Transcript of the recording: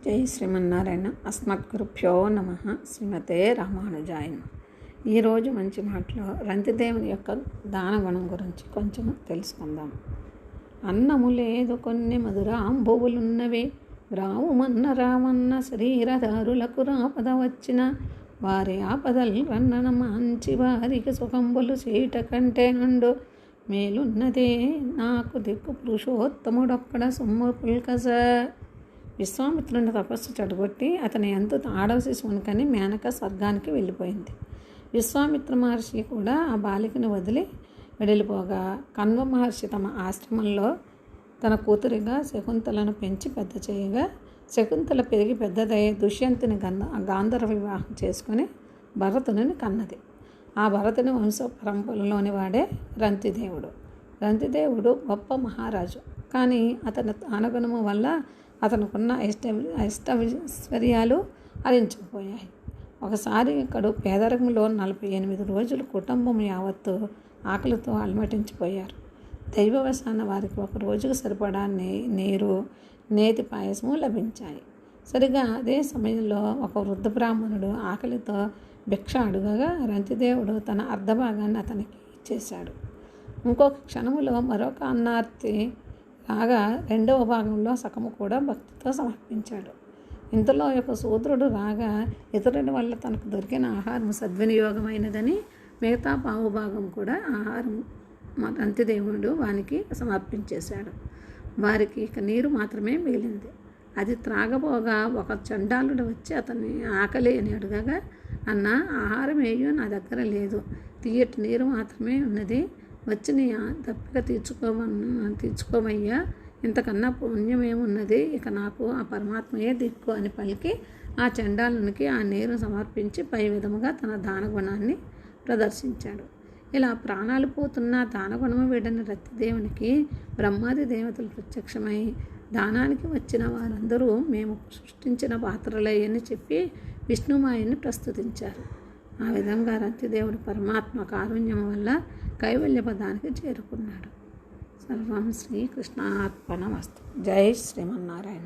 జై శ్రీమన్నారాయణ. అస్మద్గురుభ్యో నమ. శ్రీమతే రామానుజాయ నమః. ఈరోజు మంచి మాటలో రంతిదేవుని యొక్క దానగుణం గురించి కొంచెం తెలుసుకుందాం. అన్నము లేదు కొన్ని మధుర అంబువులున్నవి, రావుమన్న రామన్న శరీరధారులకు రాపద వచ్చిన వారి ఆపదల్ రన్నన మంచి వారికి సుఖంబులు చీట కంటే నుండు మేలున్నదే నాకు దిక్కు పురుషోత్తముడొక్కడ సొమ్ము పుల్కస. విశ్వామిత్రుని తపస్సు చెడగొట్టి అతని ఎంత ఆడవ శిశువుని కని మేనక స్వర్గానికి వెళ్ళిపోయింది. విశ్వామిత్ర మహర్షి కూడా ఆ బాలికను వదిలి వెళ్ళిపోగా కణ్వ మహర్షి తమ ఆశ్రమంలో తన కూతురిగా శకుంతలను పెంచి పెద్ద చేయగా శకుంతల పెరిగి పెద్దదై దుష్యంతుని గాంధర్వ వివాహం చేసుకుని భరతుని కన్నది. ఆ భరతుని వంశ పరంపరలోని వాడే రంతిదేవుడు. రంతిదేవుడు గొప్ప మహారాజు. కానీ అతని దానగుణము వల్ల అతనుకున్న ఐశ్వర్యాలు హరించుకుపోయాయి. ఒకసారి ఇక్కడు పేదరికంలో 48 రోజులు కుటుంబం యావత్తు ఆకలితో అలమటించిపోయారు. దైవవశాన వారికి ఒక రోజుకు సరిపడా నీరు, నేతి పాయసము లభించాయి. సరిగా అదే సమయంలో ఒక వృద్ధ బ్రాహ్మణుడు ఆకలితో భిక్ష అడుగగా రంతిదేవుడు తన అర్ధభాగాన్ని అతనికి ఇచ్చేశాడు. ఇంకొక క్షణములో మరొక అన్నార్తి రాగా రెండవ భాగంలో సగము కూడా భక్తితో సమర్పించాడు. ఇంతలో ఒక శూద్రుడు రాగా ఇతరుడి వల్ల తనకు దొరికిన ఆహారం సద్వినియోగమైనదని మిగతా పావుభాగం కూడా ఆహారం రంతిదేవుడు వానికి సమర్పించేశాడు. వారికి ఇక నీరు మాత్రమే మిగిలింది. అది త్రాగబోగా ఒక చండాలుడు వచ్చి అతన్ని ఆకలి అని అడగగా, అన్న ఆహారం ఏయో నా దగ్గర లేదు, తీయటి నీరు మాత్రమే ఉన్నది, వచ్చి నీ దప్పిక తీర్చుకోమయ్యా, ఇంతకన్నా పుణ్యమేమున్నది, ఇక నాకు ఆ పరమాత్మయే దిక్కు అని పలికి ఆ చండాలునికి ఆ నీరు సమర్పించి పై విధముగా తన దానగుణాన్ని ప్రదర్శించాడు. ఇలా ప్రాణాలు పోతున్న దానగుణము వీడని రంతిదేవునికి బ్రహ్మాది దేవతలు ప్రత్యక్షమై దానానికి వచ్చిన వారందరూ మేము సృష్టించిన పాత్రలయ్యని చెప్పి విష్ణుమాయని ప్రస్తుతించారు. ఆ విధంగా రంతిదేవుడు పరమాత్మ కారుణ్యం వల్ల కైవల్య పదానికి చేరుకున్నాడు. సర్వం శ్రీకృష్ణార్పణమస్తు. జై శ్రీమన్నారాయణ.